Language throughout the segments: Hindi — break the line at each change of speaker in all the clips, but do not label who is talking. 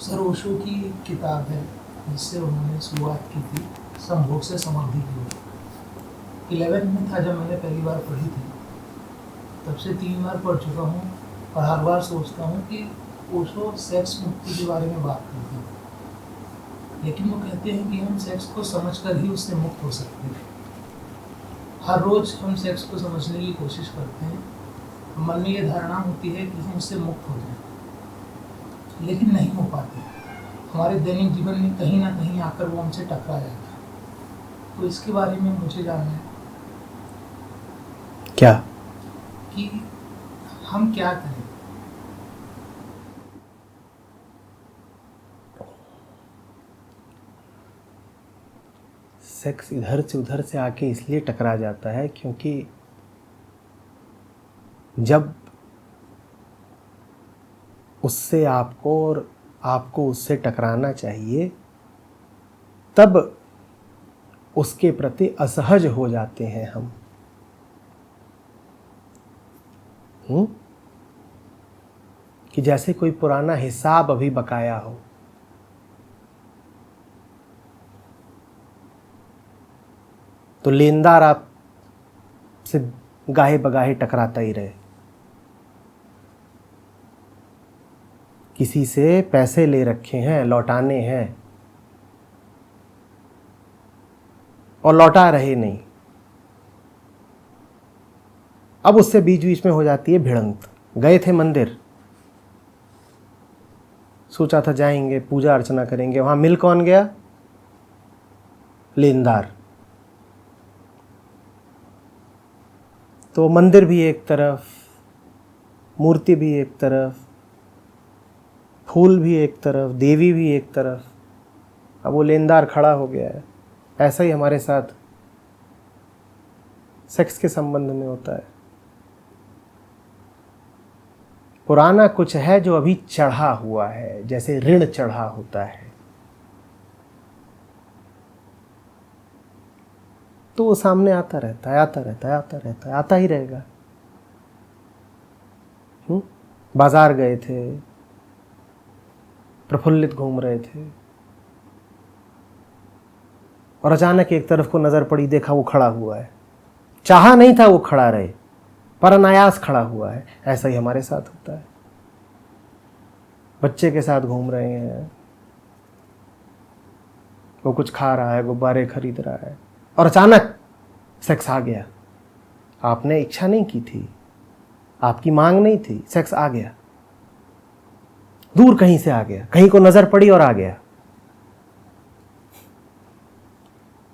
सर ओशो की किताब है जिससे उन्होंने शुरुआत की थी, संभोग से समाधि की ओर। 11 में था जब मैंने पहली बार पढ़ी थी, तब से 3 बार पढ़ चुका हूँ और हर बार सोचता हूँ कि ओशो सेक्स मुक्ति के बारे में बात करते हैं, लेकिन वो कहते हैं कि हम सेक्स को समझकर ही उससे मुक्त हो सकते हैं। हर रोज़ हम सेक्स को समझने की कोशिश करते हैं, मन में ये धारणा होती है कि हम उससे मुक्त हो जाएं, लेकिन नहीं हो पाते। हमारे दैनिक जीवन में कहीं ना कहीं आकर वो हमसे टकरा जाता है। तो इसके बारे में मुझे जानना है
क्या
कि हम क्या करें।
सेक्स इधर से उधर से आके इसलिए टकरा जाता है क्योंकि जब उससे आपको और आपको उससे टकराना चाहिए तब उसके प्रति असहज हो जाते हैं हम। कि जैसे कोई पुराना हिसाब अभी बकाया हो। तो लेनदार आप से गाहे बगाहे टकराता ही रहे, किसी से पैसे ले रखे हैं, लौटाने हैं और लौटा रहे नहीं, अब उससे बीच बीच में हो जाती है भिड़ंत। गए थे मंदिर, सोचा था जाएंगे पूजा अर्चना करेंगे, वहां मिल कौन गया? लेनदार। तो मंदिर भी एक तरफ, मूर्ति भी एक तरफ, फूल भी एक तरफ, देवी भी एक तरफ, अब वो लेनदार खड़ा हो गया है। ऐसा ही हमारे साथ सेक्स के संबंध में होता है। पुराना कुछ है जो अभी चढ़ा हुआ है, जैसे ऋण चढ़ा होता है, तो वो सामने आता रहता है, आता रहता है, आता रहता है, आता ही रहेगा। बाजार गए थे, प्रफुल्लित घूम रहे थे और अचानक एक तरफ को नजर पड़ी, देखा वो खड़ा हुआ है। चाहा नहीं था वो खड़ा रहे, पर अनायास खड़ा हुआ है। ऐसा ही हमारे साथ होता है। बच्चे के साथ घूम रहे हैं, वो कुछ खा रहा है, गुब्बारे खरीद रहा है और अचानक सेक्स आ गया। आपने इच्छा नहीं की थी, आपकी मांग नहीं थी, सेक्स आ गया, दूर कहीं से आ गया, कहीं को नजर पड़ी और आ गया।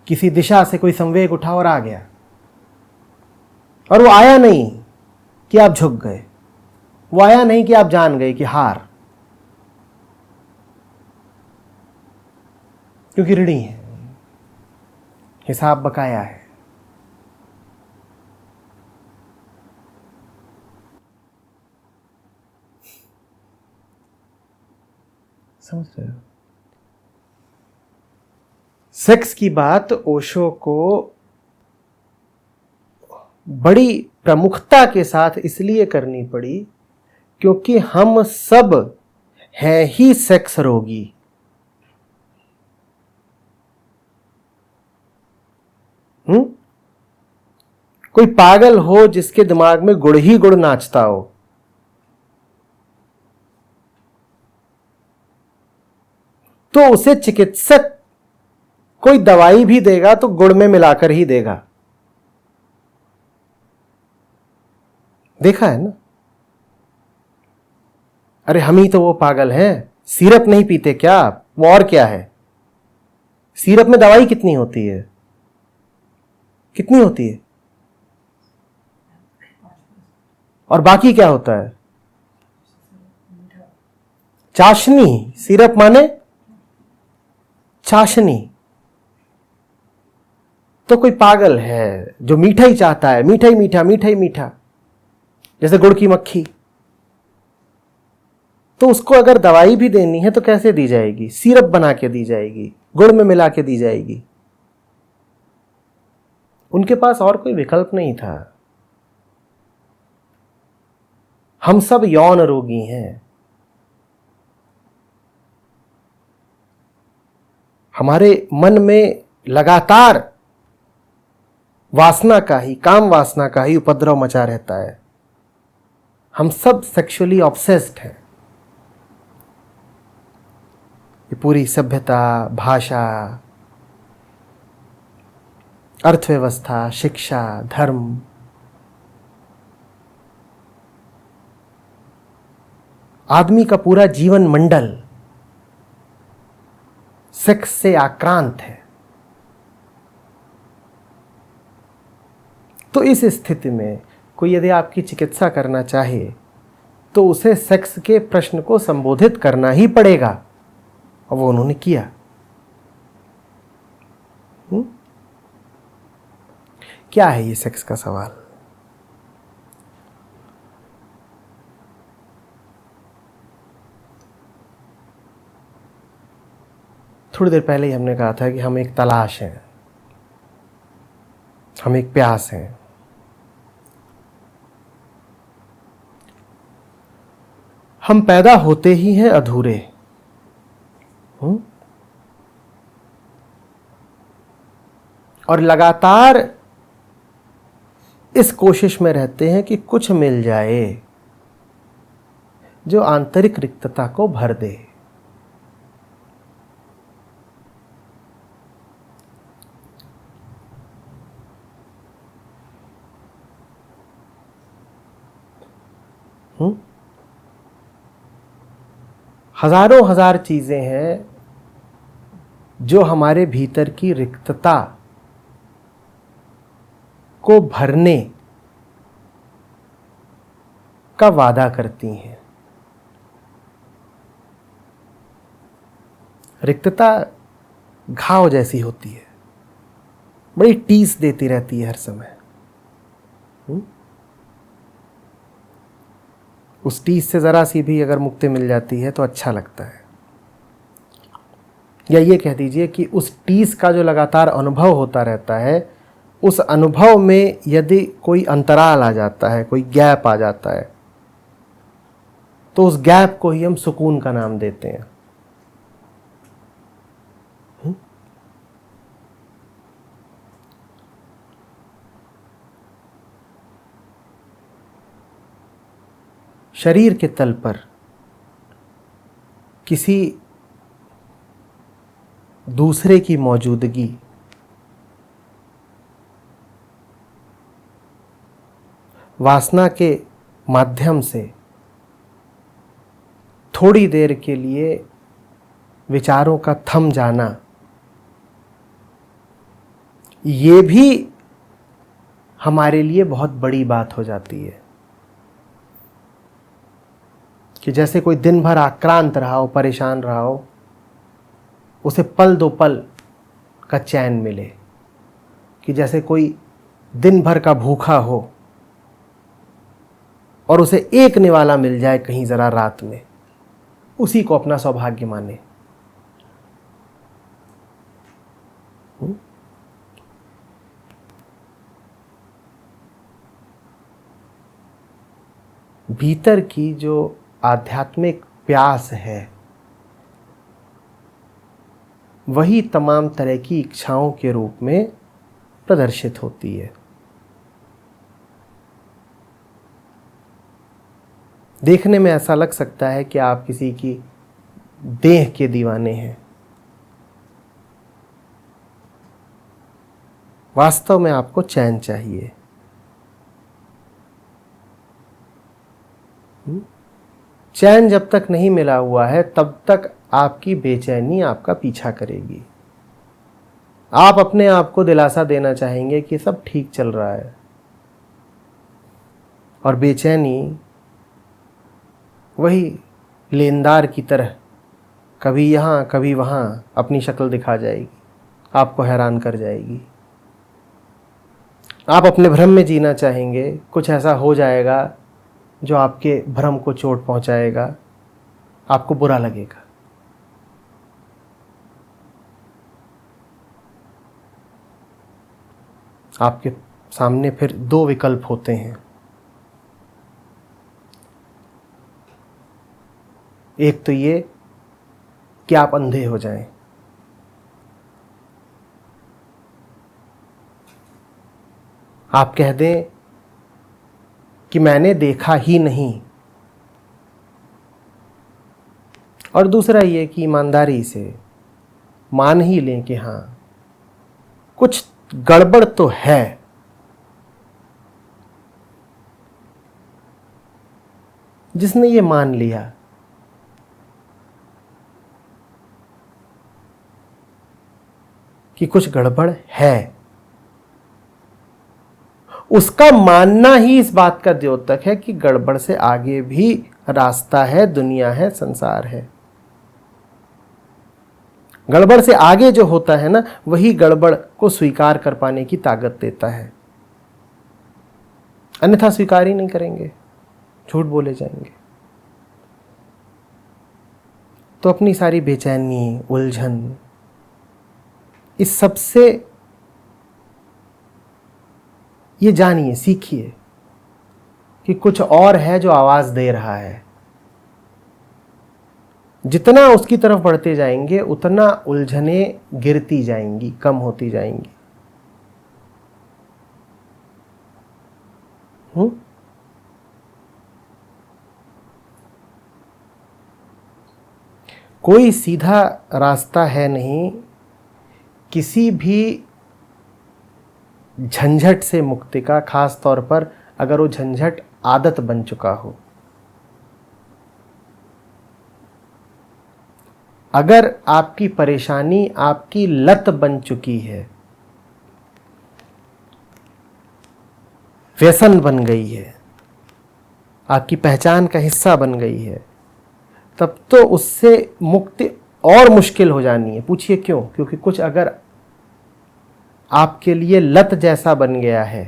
किसी दिशा से कोई संवेग उठा और आ गया। और वो आया नहीं कि आप झुक गए, वो आया नहीं कि आप जान गए कि हार, क्योंकि ऋणी है, हिसाब बकाया है। समझ रहे हो? सेक्स की बात ओशो को बड़ी प्रमुखता के साथ इसलिए करनी पड़ी क्योंकि हम सब हैं ही सेक्स रोगी। कोई पागल हो जिसके दिमाग में गुड़ ही गुड़ नाचता हो, तो उसे चिकित्सक कोई दवाई भी देगा तो गुड़ में मिलाकर ही देगा। देखा है ना? अरे हम ही तो वो पागल हैं, सिरप नहीं पीते क्या आप? वो और क्या है? सिरप में दवाई कितनी होती है? कितनी होती है? और बाकी क्या होता है? चाशनी। सिरप माने चाशनी। तो कोई पागल है जो मीठा ही चाहता है, मीठा ही मीठा, मीठा ही मीठा, जैसे गुड़ की मक्खी। तो उसको अगर दवाई भी देनी है तो कैसे दी जाएगी? सिरप बना के दी जाएगी, गुड़ में मिला के दी जाएगी। उनके पास और कोई विकल्प नहीं था। हम सब यौन रोगी हैं। हमारे मन में लगातार वासना का ही, काम वासना का ही उपद्रव मचा रहता है। हम सब सेक्सुअली ऑब्सेस्ड हैं। ये पूरी सभ्यता, भाषा, अर्थव्यवस्था, शिक्षा, धर्म, आदमी का पूरा जीवन मंडल सेक्स से आक्रांत है। तो इस स्थिति में कोई यदि आपकी चिकित्सा करना चाहे तो उसे सेक्स के प्रश्न को संबोधित करना ही पड़ेगा, और वो उन्होंने किया। क्या है ये सेक्स का सवाल? थोड़ी देर पहले ही हमने कहा था कि हम एक तलाश हैं, हम एक प्यास हैं। हम पैदा होते ही हैं अधूरे। और लगातार इस कोशिश में रहते हैं कि कुछ मिल जाए जो आंतरिक रिक्तता को भर दे। हजारों हजार चीजें हैं जो हमारे भीतर की रिक्तता को भरने का वादा करती हैं। रिक्तता घाव जैसी होती है, बड़ी टीस देती रहती है हर समय। उस टीस से ज़रा सी भी अगर मुक्ति मिल जाती है तो अच्छा लगता है। या ये कह दीजिए कि उस टीस का जो लगातार अनुभव होता रहता है, उस अनुभव में यदि कोई अंतराल आ जाता है, कोई गैप आ जाता है, तो उस गैप को ही हम सुकून का नाम देते हैं। शरीर के तल पर किसी दूसरे की मौजूदगी वासना के माध्यम से थोड़ी देर के लिए विचारों का थम जाना, ये भी हमारे लिए बहुत बड़ी बात हो जाती है। कि जैसे कोई दिन भर आक्रांत रहा हो, परेशान रहा हो, उसे पल दो पल का चैन मिले। कि जैसे कोई दिन भर का भूखा हो और उसे एक निवाला मिल जाए कहीं ज़रा रात में, उसी को अपना सौभाग्य माने। भीतर की जो आध्यात्मिक प्यास है, वही तमाम तरह की इच्छाओं के रूप में प्रदर्शित होती है। देखने में ऐसा लग सकता है कि आप किसी की देह के दीवाने हैं। वास्तव में आपको चैन चाहिए। चैन जब तक नहीं मिला हुआ है तब तक आपकी बेचैनी आपका पीछा करेगी। आप अपने आप को दिलासा देना चाहेंगे कि सब ठीक चल रहा है, और बेचैनी वही लेनदार की तरह कभी यहाँ कभी वहाँ अपनी शक्ल दिखा जाएगी, आपको हैरान कर जाएगी। आप अपने भ्रम में जीना चाहेंगे, कुछ ऐसा हो जाएगा जो आपके भ्रम को चोट पहुंचाएगा, आपको बुरा लगेगा। आपके सामने फिर दो विकल्प होते हैं। एक तो ये कि आप अंधे हो जाएं, आप कह दें कि मैंने देखा ही नहीं, और दूसरा ये कि ईमानदारी से मान ही लें कि हाँ कुछ गड़बड़ तो है। जिसने ये मान लिया कि कुछ गड़बड़ है, उसका मानना ही इस बात का द्योतक है कि गड़बड़ से आगे भी रास्ता है, दुनिया है, संसार है। गड़बड़ से आगे जो होता है ना, वही गड़बड़ को स्वीकार कर पाने की ताकत देता है, अन्यथा स्वीकार ही नहीं करेंगे, झूठ बोले जाएंगे। तो अपनी सारी बेचैनी, उलझन, इस सब से ये जानिए, सीखिए कि कुछ और है जो आवाज दे रहा है। जितना उसकी तरफ बढ़ते जाएंगे उतना उलझने गिरती जाएंगी, कम होती जाएंगी। कोई सीधा रास्ता है नहीं किसी भी झंझट से मुक्ति का, खास तौर पर अगर वो झंझट आदत बन चुका हो। अगर आपकी परेशानी आपकी लत बन चुकी है, व्यसन बन गई है, आपकी पहचान का हिस्सा बन गई है, तब तो उससे मुक्ति और मुश्किल हो जानी है। पूछिए क्यों? क्योंकि कुछ अगर आपके लिए लत जैसा बन गया है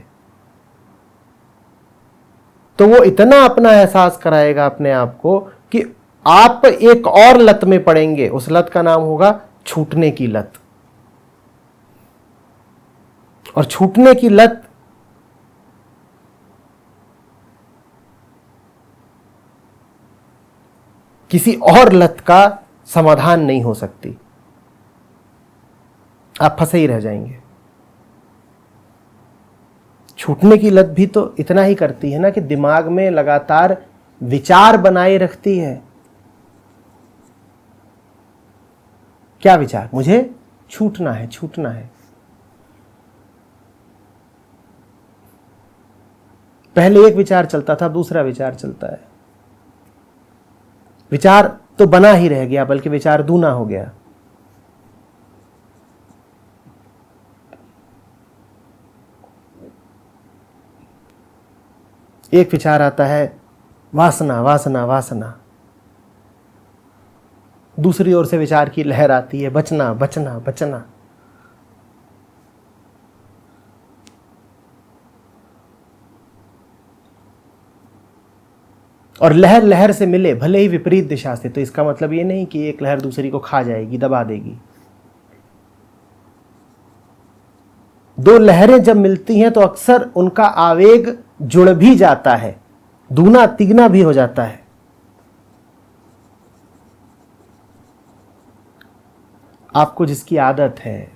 तो वो इतना अपना एहसास कराएगा अपने आप को कि आप एक और लत में पड़ेंगे। उस लत का नाम होगा छूटने की लत। और छूटने की लत किसी और लत का समाधान नहीं हो सकती, आप फंसे ही रह जाएंगे। छूटने की लत भी तो इतना ही करती है ना कि दिमाग में लगातार विचार बनाए रखती है। क्या विचार? मुझे छूटना है, छूटना है। पहले एक विचार चलता था, दूसरा विचार चलता है। विचार तो बना ही रह गया, बल्कि विचार दूना हो गया। एक विचार आता है वासना, वासना, वासना। दूसरी ओर से विचार की लहर आती है बचना, बचना, बचना। और लहर लहर से मिले, भले ही विपरीत दिशा से, तो इसका मतलब ये नहीं कि एक लहर दूसरी को खा जाएगी, दबा देगी। दो लहरें जब मिलती हैं तो अक्सर उनका आवेग जुड़ भी जाता है, दूना तिगना भी हो जाता है। आपको जिसकी आदत है,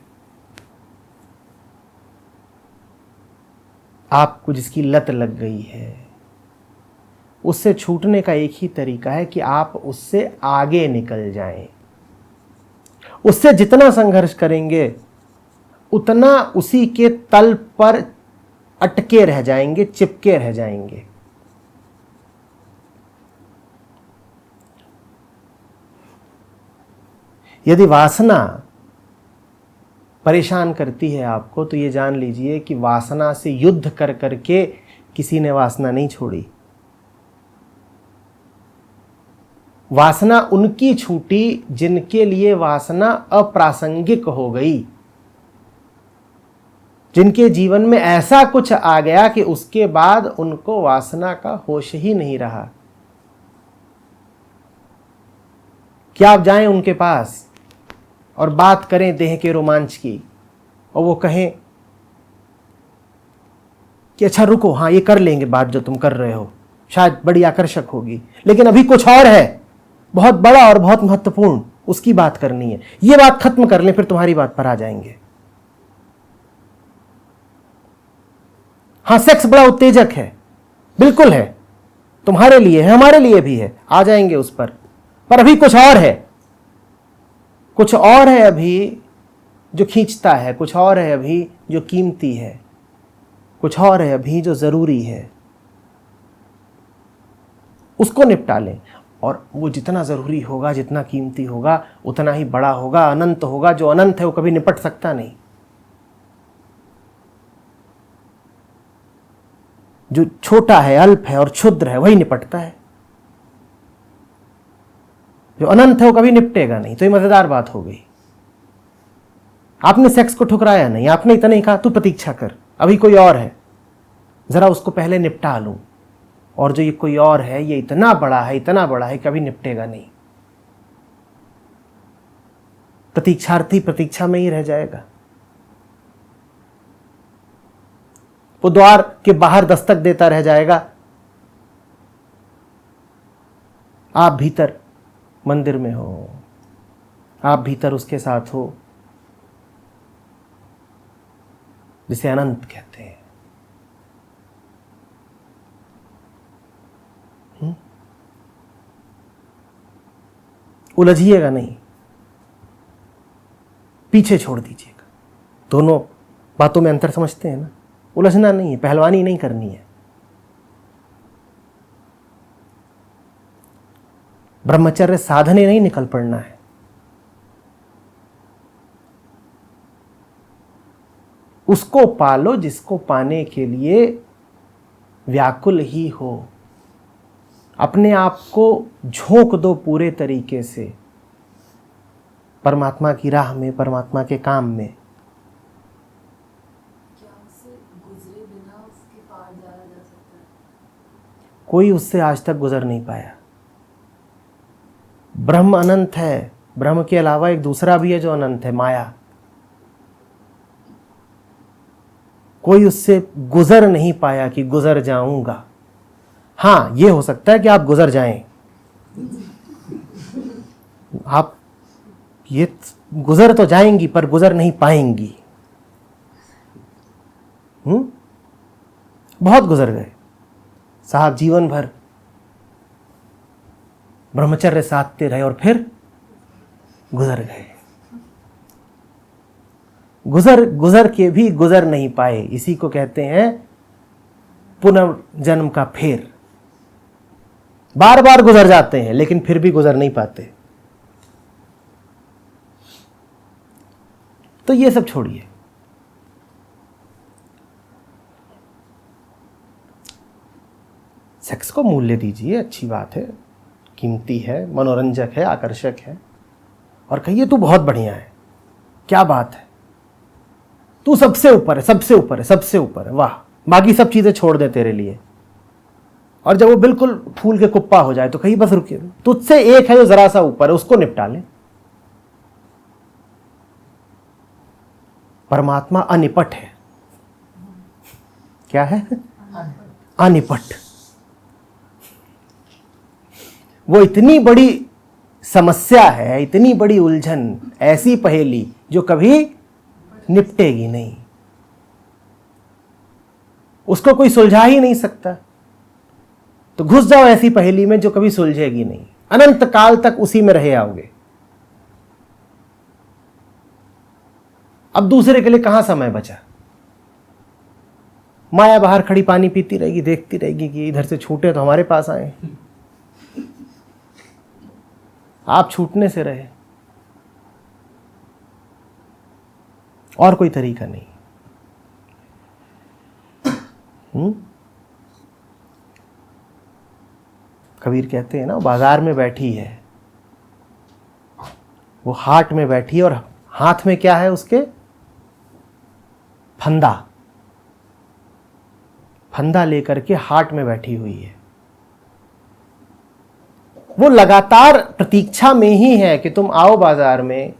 आपको जिसकी लत लग गई है, उससे छूटने का एक ही तरीका है कि आप उससे आगे निकल जाएं। उससे जितना संघर्ष करेंगे उतना उसी के तल पर अटके रह जाएंगे, चिपके रह जाएंगे। यदि वासना परेशान करती है आपको, तो ये जान लीजिए कि वासना से युद्ध कर करके किसी ने वासना नहीं छोड़ी। वासना उनकी छूटी जिनके लिए वासना अप्रासंगिक हो गई, जिनके जीवन में ऐसा कुछ आ गया कि उसके बाद उनको वासना का होश ही नहीं रहा। क्या आप जाएं उनके पास और बात करें देह के रोमांच की, और वो कहें कि अच्छा रुको, हाँ ये कर लेंगे बात जो तुम कर रहे हो, शायद बड़ी आकर्षक होगी, लेकिन अभी कुछ और है बहुत बड़ा और बहुत महत्वपूर्ण, उसकी बात करनी है, ये बात खत्म कर लें फिर तुम्हारी बात पर आ जाएंगे। हाँ, सेक्स बड़ा उत्तेजक है, बिल्कुल है, तुम्हारे लिए है, हमारे लिए भी है, आ जाएंगे उस पर अभी कुछ और है, कुछ और है अभी जो खींचता है, कुछ और है अभी जो कीमती है, कुछ और है अभी जो जरूरी है, उसको निपटा लें। और वो जितना जरूरी होगा, जितना कीमती होगा, उतना ही बड़ा होगा, अनंत होगा। जो अनंत है वो कभी निपट सकता नहीं। जो छोटा है, अल्प है और क्षुद्र है, वही निपटता है। जो अनंत है वो कभी निपटेगा नहीं। तो ये मजेदार बात हो गई। आपने सेक्स को ठुकराया नहीं, आपने इतना ही कहा तू प्रतीक्षा कर, अभी कोई और है, जरा उसको पहले निपटा लूं। और जो ये कोई और है, ये इतना बड़ा है, इतना बड़ा है, कभी निपटेगा नहीं। प्रतीक्षार्थी प्रतीक्षा में ही रह जाएगा। वो द्वार के बाहर दस्तक देता रह जाएगा। आप भीतर मंदिर में हो, आप भीतर उसके साथ हो, जिसे अनंत कहते हैं। उलझिएगा नहीं, पीछे छोड़ दीजिएगा। दोनों बातों में अंतर समझते हैं ना? उलझना नहीं है, पहलवानी नहीं करनी है। ब्रह्मचर्य साधने नहीं निकल पड़ना है। उसको पालो जिसको पाने के लिए व्याकुल ही हो। अपने आप को झोंक दो पूरे तरीके से परमात्मा की राह में, परमात्मा के काम में।
क्या उससे गुजरे बिना उसके पार जाया जा सकता है?
कोई उससे आज तक गुजर नहीं पाया। ब्रह्म अनंत है। ब्रह्म के अलावा एक दूसरा भी है जो अनंत है, माया। कोई उससे गुजर नहीं पाया कि गुजर जाऊंगा। हाँ, ये हो सकता है कि आप गुजर जाएं, आप ये गुजर तो जाएंगी पर गुजर नहीं पाएंगी। बहुत गुजर गए साहब, जीवन भर ब्रह्मचर्य साधते रहे और फिर गुजर गए। गुजर गुजर के भी गुजर नहीं पाए। इसी को कहते हैं पुनर्जन्म का फेर। बार बार गुजर जाते हैं लेकिन फिर भी गुजर नहीं पाते। तो ये सब छोड़िए। सेक्स को मूल्य दीजिए, अच्छी बात है, कीमती है, मनोरंजक है, आकर्षक है। और कहिए तू बहुत बढ़िया है, क्या बात है, तू सबसे ऊपर है, सबसे ऊपर है, सबसे ऊपर है, वाह, बाकी सब चीजें छोड़ दे तेरे लिए। और जब वो बिल्कुल फूल के कुप्पा हो जाए तो कहीं बस रुकिए, तुझसे एक है जो जरा सा ऊपर है, उसको निपटा ले। परमात्मा अनिपट है। क्या है? अनिपट। वो इतनी बड़ी समस्या है, इतनी बड़ी उलझन, ऐसी पहेली जो कभी निपटेगी नहीं। उसको कोई सुलझा ही नहीं सकता। तो घुस जाओ ऐसी पहेली में जो कभी सुलझेगी नहीं। अनंत काल तक उसी में रहे आओगे। अब दूसरे के लिए कहां समय बचा? माया बाहर खड़ी पानी पीती रहेगी, देखती रहेगी कि इधर से छूटे तो हमारे पास आए। आप छूटने से रहे, और कोई तरीका नहीं। कबीर कहते हैं ना, बाजार में बैठी है, वो हाट में बैठी है और हाथ में क्या है उसके? फंदा। फंदा लेकर के हाट में बैठी हुई है। वो लगातार प्रतीक्षा में ही है कि तुम आओ बाजार में,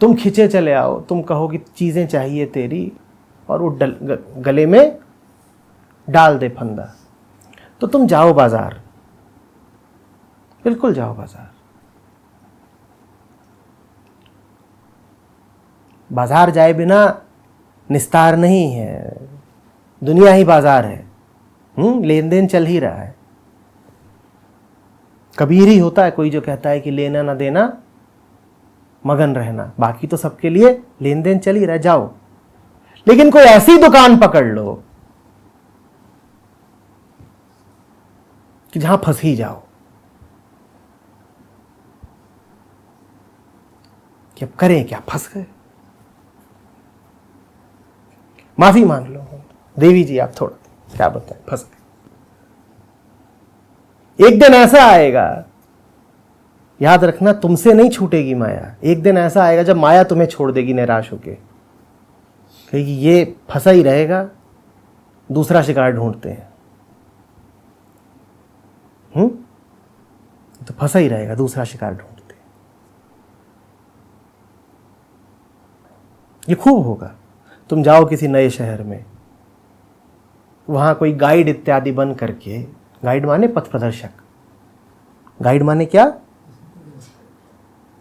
तुम खिंचे चले आओ, तुम कहो कि चीजें चाहिए तेरी, और वो गले में डाल दे फंदा। तो तुम जाओ बाजार, बिल्कुल जाओ बाजार। बाजार जाए बिना निस्तार नहीं है। दुनिया ही बाजार है, लेन देन चल ही रहा है। कबीर ही होता है कोई जो कहता है कि लेना ना देना मगन रहना, बाकी तो सबके लिए लेन देन चल ही रहा है, जाओ। लेकिन कोई ऐसी दुकान पकड़ लो कि जहां फंस ही जाओ कि अब करें क्या, फंस गए। माफी मांग लो, देवी जी आप थोड़ा क्या बताएं, फंस गए। एक दिन ऐसा आएगा, याद रखना, तुमसे नहीं छूटेगी माया। एक दिन ऐसा आएगा जब माया तुम्हें छोड़ देगी निराश होके, कहेगी ये फंसा ही रहेगा, दूसरा शिकार ढूंढते हैं। तो फंसा ही रहेगा, दूसरा शिकार ढूंढते हैं। ये खूब होगा। तुम जाओ किसी नए शहर में, वहां कोई गाइड इत्यादि बन करके, गाइड माने पथ प्रदर्शक, गाइड माने क्या,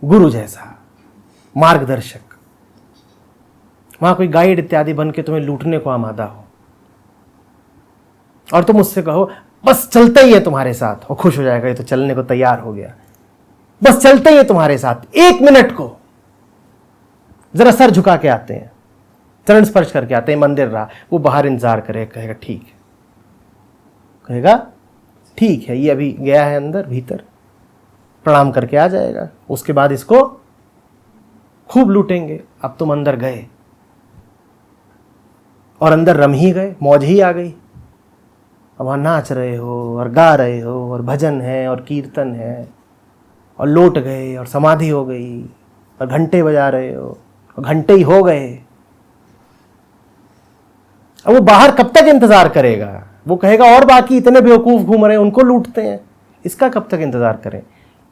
गुरु जैसा मार्गदर्शक। वहां कोई गाइड इत्यादि बन के तुम्हें लूटने को आमादा हो और तुम उससे कहो बस चलते ही है तुम्हारे साथ, और खुश हो जाएगा, ये तो चलने को तैयार हो गया, बस चलते ही है तुम्हारे साथ, 1 मिनट को जरा सर झुका के आते हैं, चरण स्पर्श करके आते हैं, मंदिर रहा, वो बाहर इंतजार करेगा, कहेगा ठीक है, कहेगा ठीक है, ये अभी गया है अंदर भीतर, प्रणाम करके आ जाएगा। उसके बाद इसको खूब लूटेंगे। अब तुम अंदर गए और अंदर रम ही गए, मौज ही आ गई। अब वहाँ नाच रहे हो और गा रहे हो और भजन है और कीर्तन है और लौट गए और समाधि हो गई और घंटे बजा रहे हो और घंटे ही हो गए। अब वो बाहर कब तक इंतजार करेगा? वो कहेगा और बाकी इतने बेवकूफ घूम रहे हैं, उनको लूटते हैं, इसका कब तक इंतजार करें?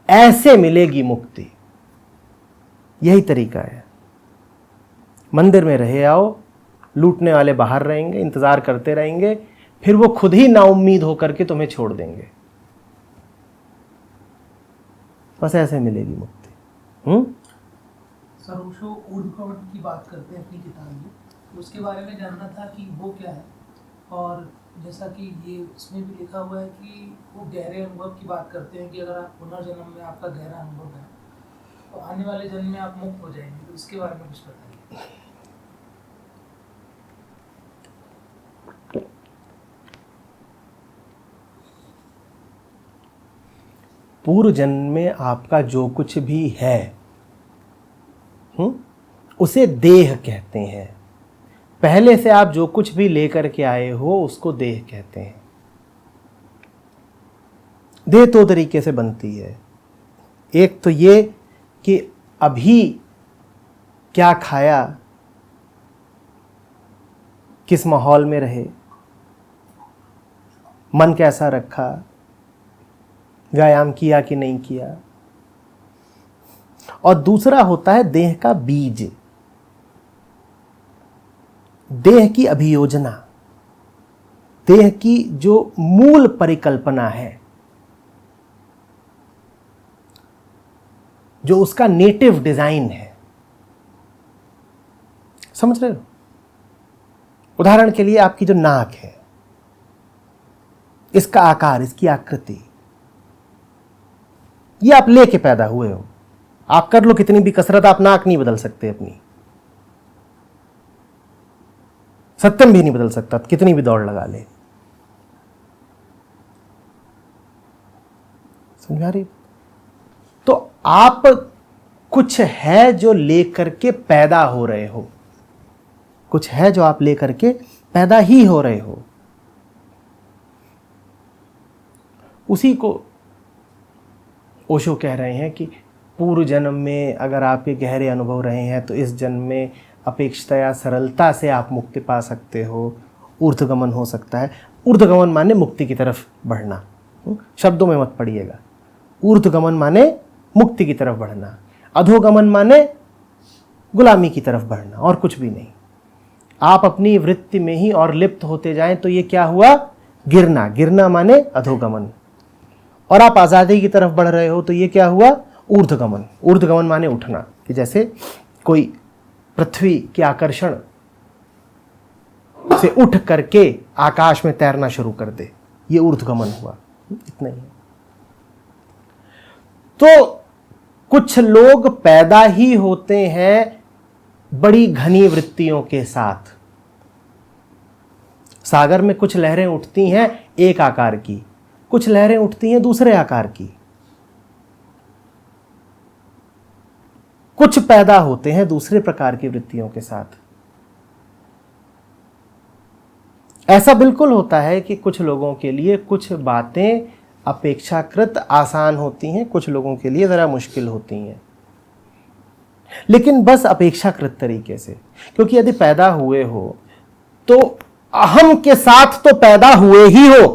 ऐसे मिलेगी मुक्ति। यही तरीका है। मंदिर में रहे आओ, लूटने वाले बाहर रहेंगे, इंतजार करते रहेंगे, फिर वो खुद ही नाउम्मीद होकर के तुम्हें छोड़ देंगे। बस ऐसे मिलेगी मुक्ति।
सर ओशो ऊर्ध्वगमन की बात करते हैं अपनी किताब में, तो उसके बारे में जानना था कि वो क्या है। और जैसा कि ये इसमें भी लिखा हुआ है कि वो गहरे अनुभव की बात करते हैं कि अगर आप पुनर्जन्म में आपका गहरा अनुभव है तो आने वाले जन्म में आप मुक्त हो जाएंगे। तो इसके बारे में कुछ बताइए।
पूर्व जन्म में आपका जो कुछ भी है उसे देह कहते हैं। पहले से आप जो कुछ भी लेकर के आए हो उसको देह कहते हैं। देह दो तरीके से बनती है। एक तो ये कि अभी क्या खाया, किस माहौल में रहे, मन कैसा रखा, व्यायाम किया कि नहीं किया। और दूसरा होता है देह का बीज, देह की अभियोजना, देह की जो मूल परिकल्पना है, जो उसका नेटिव डिजाइन है। समझ रहे हो? उदाहरण के लिए आपकी जो नाक है, इसका आकार, इसकी आकृति, ये आप लेके पैदा हुए हो। आप कर लो कितनी भी कसरत, आप नाक नहीं बदल सकते अपनी। सत्यम भी नहीं बदल सकता, कितनी भी दौड़ लगा ले। समझा रही? तो आप कुछ है जो लेकर के पैदा हो रहे हो, कुछ है जो आप लेकर के पैदा ही हो रहे हो। उसी को ओशो कह रहे हैं कि पूर्व जन्म में अगर आपके गहरे अनुभव रहे हैं तो इस जन्म में अपेक्षाया सरलता से आप मुक्ति पा सकते हो, ऊर्ध्वगमन हो सकता है। ऊर्ध्वगमन माने मुक्ति की तरफ बढ़ना, शब्दों में मत पढ़िएगा। ऊर्ध्वगमन माने मुक्ति की तरफ बढ़ना, अधोगमन माने गुलामी की तरफ बढ़ना, और कुछ भी नहीं। आप अपनी वृत्ति में ही और लिप्त होते जाएं तो ये क्या हुआ? गिरना। गिरना माने अधोगमन। और आप आज़ादी की तरफ बढ़ रहे हो तो ये क्या हुआ? ऊर्ध्वगमन। ऊर्ध्वगमन माने उठना, कि जैसे कोई पृथ्वी के आकर्षण से उठ करके आकाश में तैरना शुरू कर दे, ये ऊर्ध्वगमन हुआ। इतना ही। तो कुछ लोग पैदा ही होते हैं बड़ी घनी वृत्तियों के साथ। सागर में कुछ लहरें उठती हैं एक आकार की, कुछ लहरें उठती हैं दूसरे आकार की। कुछ पैदा होते हैं दूसरे प्रकार की वृत्तियों के साथ। ऐसा बिल्कुल होता है कि कुछ लोगों के लिए कुछ बातें अपेक्षाकृत आसान होती हैं, कुछ लोगों के लिए जरा मुश्किल होती हैं, लेकिन बस अपेक्षाकृत तरीके से। क्योंकि यदि पैदा हुए हो तो अहम के साथ तो पैदा हुए ही हो,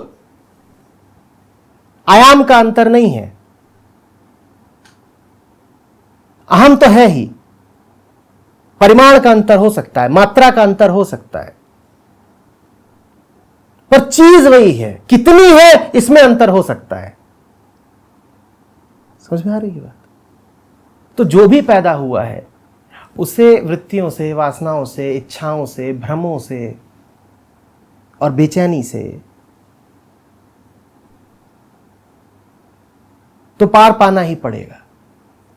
आयाम का अंतर नहीं है, अहम तो है ही। परिमाण का अंतर हो सकता है, मात्रा का अंतर हो सकता है, पर चीज वही है। कितनी है इसमें अंतर हो सकता है। समझ में आ रही है बात? तो जो भी पैदा हुआ है उसे वृत्तियों से, वासनाओं से, इच्छाओं से, भ्रमों से और बेचैनी से तो पार पाना ही पड़ेगा।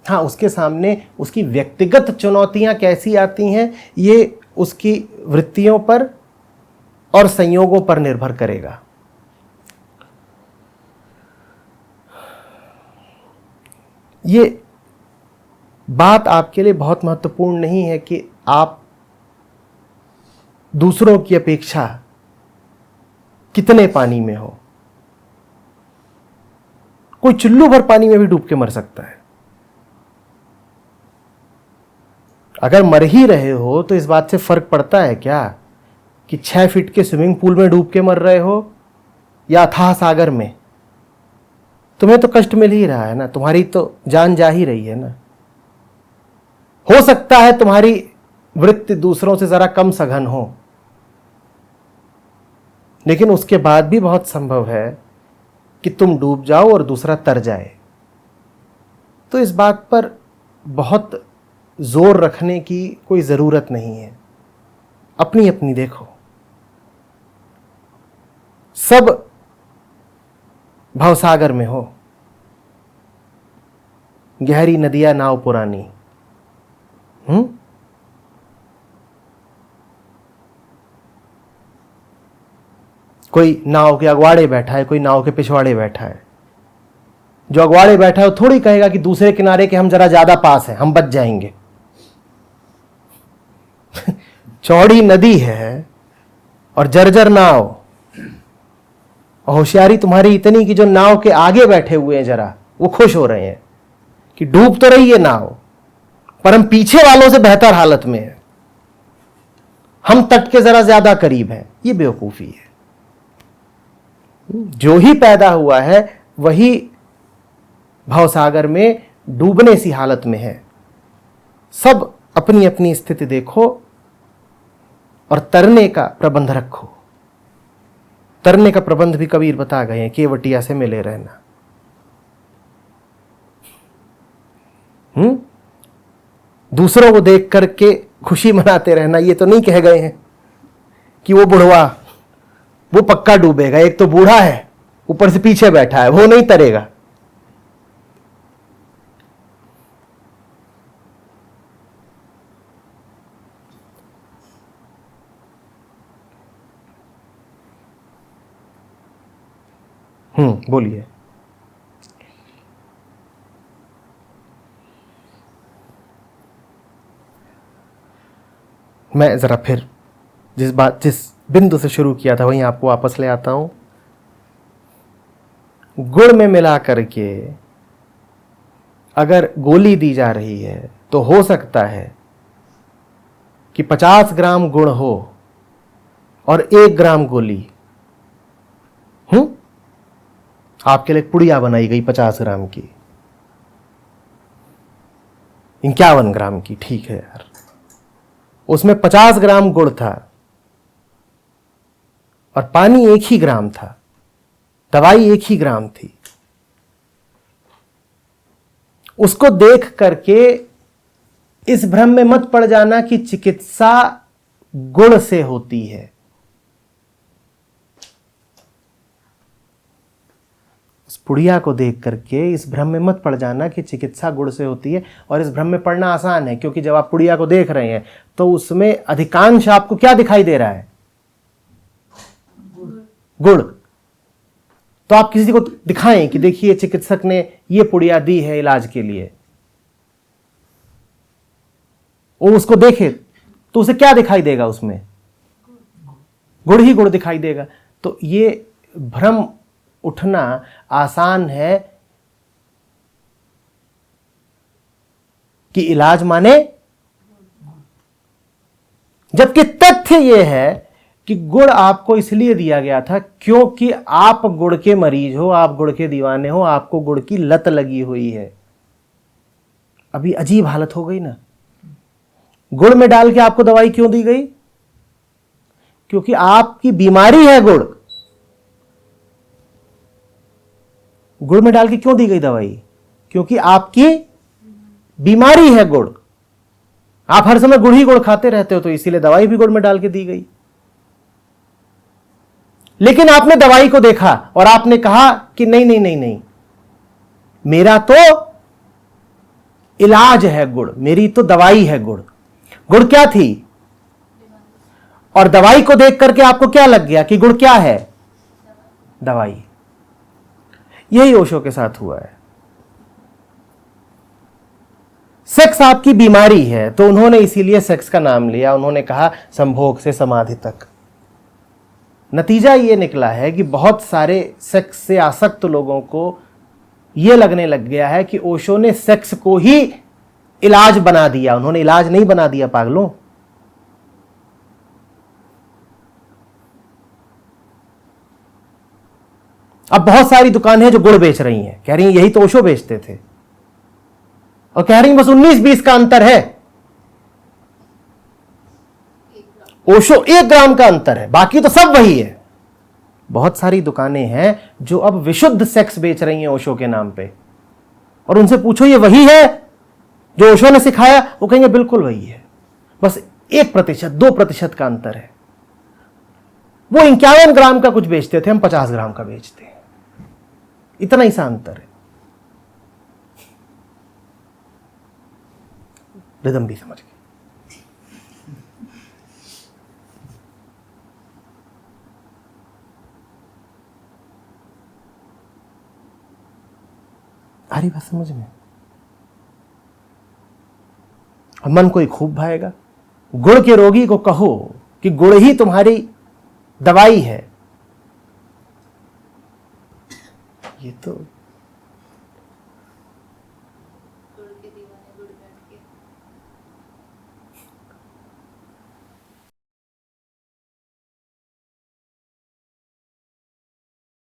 हाँ, उसके सामने उसकी व्यक्तिगत चुनौतियां कैसी आती हैं ये उसकी वृत्तियों पर और संयोगों पर निर्भर करेगा। ये बात आपके लिए बहुत महत्वपूर्ण नहीं है कि आप दूसरों की अपेक्षा कितने पानी में हो। कोई चुल्लू भर पानी में भी डूब के मर सकता है। अगर मर ही रहे हो तो इस बात से फर्क पड़ता है क्या कि 6 फीट के स्विमिंग पूल में डूब के मर रहे हो या अथाह सागर में? तुम्हें तो कष्ट मिल ही रहा है ना, तुम्हारी तो जान जा ही रही है ना। हो सकता है तुम्हारी वृत्ति दूसरों से जरा कम सघन हो, लेकिन उसके बाद भी बहुत संभव है कि तुम डूब जाओ और दूसरा तर जाए। तो इस बात पर बहुत जोर रखने की कोई जरूरत नहीं है। अपनी अपनी देखो। सब भवसागर में हो, गहरी नदियां नाव पुरानी। कोई नाव के अगवाड़े बैठा है, कोई नाव के पिछवाड़े बैठा है। जो अगवाड़े बैठा है वो थोड़ी कहेगा कि दूसरे किनारे के हम जरा ज्यादा पास हैं, हम बच जाएंगे। चौड़ी नदी है और जर्जर नाव, और होशियारी तुम्हारी इतनी कि जो नाव के आगे बैठे हुए हैं जरा वो खुश हो रहे हैं कि डूब तो रही है नाव, पर हम पीछे वालों से बेहतर हालत में हैं, हम तट के जरा ज्यादा करीब हैं। ये बेवकूफी है। जो ही पैदा हुआ है वही भवसागर में डूबने सी हालत में है। सब अपनी अपनी स्थिति देखो और तरने का प्रबंध रखो। तरने का प्रबंध भी कबीर बता गए हैं, केवटिया से मिले रहना। दूसरों को देख करके खुशी मनाते रहना, ये तो नहीं कह गए हैं कि वो बुढ़वा वो पक्का डूबेगा। एक तो बूढ़ा है, ऊपर से पीछे बैठा है, वो नहीं तरेगा। बोलिए। मैं जरा फिर जिस बिंदु से शुरू किया था वहीं आपको वापस ले आता हूं। गुड़ में मिला करके अगर गोली दी जा रही है तो हो सकता है कि 50 ग्राम गुड़ हो और 1 ग्राम गोली। आपके लिए पुड़िया बनाई गई 50 ग्राम की, 51 ग्राम की, ठीक है यार। उसमें 50 ग्राम गुड़ था और पानी 1 ही ग्राम था, दवाई 1 ही ग्राम थी। उसको देख करके इस भ्रम में मत पड़ जाना कि चिकित्सा गुण से होती है। पुड़िया को देख करके इस भ्रम में मत पड़ जाना कि चिकित्सा गुड़ से होती है। और इस भ्रम में पड़ना आसान है, क्योंकि जब आप पुड़िया को देख रहे हैं तो उसमें अधिकांश आपको क्या दिखाई दे रहा है? गुड़। तो आप किसी को दिखाएं कि देखिए चिकित्सक ने ये पुड़िया दी है इलाज के लिए, वो उसको देखे तो उसे क्या दिखाई देगा? उसमें गुड़ ही गुड़ दिखाई देगा। तो ये भ्रम उठना आसान है कि इलाज माने, जबकि तथ्य यह है कि गुड़ आपको इसलिए दिया गया था क्योंकि आप गुड़ के मरीज हो, आप गुड़ के दीवाने हो, आपको गुड़ की लत लगी हुई है। अभी अजीब हालत हो गई ना। गुड़ में डाल के आपको दवाई क्यों दी गई? क्योंकि आपकी बीमारी है गुड़। गुड़ में डाल के क्यों दी गई दवाई? क्योंकि आपकी बीमारी है गुड़। आप हर समय गुड़ ही गुड़ खाते रहते हो, तो इसीलिए दवाई भी गुड़ में डाल के दी गई। लेकिन आपने दवाई को देखा और आपने कहा कि नहीं नहीं नहीं नहीं, मेरा तो इलाज है गुड़, मेरी तो दवाई है गुड़। गुड़ क्या थी? और दवाई को देख करके आपको क्या लग गया कि गुड़ क्या है? दवाई। यही ओशो के साथ हुआ है। सेक्स आपकी बीमारी है, तो उन्होंने इसीलिए सेक्स का नाम लिया। उन्होंने कहा संभोग से समाधि तक। नतीजा ये निकला है कि बहुत सारे सेक्स से आसक्त लोगों को यह लगने लग गया है कि ओशो ने सेक्स को ही इलाज बना दिया। उन्होंने इलाज नहीं बना दिया पागलों। अब बहुत सारी दुकानें हैं जो गुड़ बेच रही हैं, कह रही हैं यही तो ओशो बेचते थे, और कह रही हैं बस 19-20 का अंतर है। ओशो 1 ग्राम का अंतर है, बाकी तो सब वही है। बहुत सारी दुकानें हैं जो अब विशुद्ध सेक्स बेच रही हैं ओशो के नाम पे, और उनसे पूछो ये वही है जो ओशो ने सिखाया? वो कहेंगे बिल्कुल वही है, बस 1%, 2% का अंतर है। वो 51 ग्राम का कुछ बेचते थे, हम 50 ग्राम का बेचते हैं, इतना ही सा अंतर है। रिदम भी समझ गए। आ रही बात समझ में? मन को ही खूब भाएगा। गुड़ के रोगी को कहो कि गुड़ ही तुम्हारी दवाई है, ये तो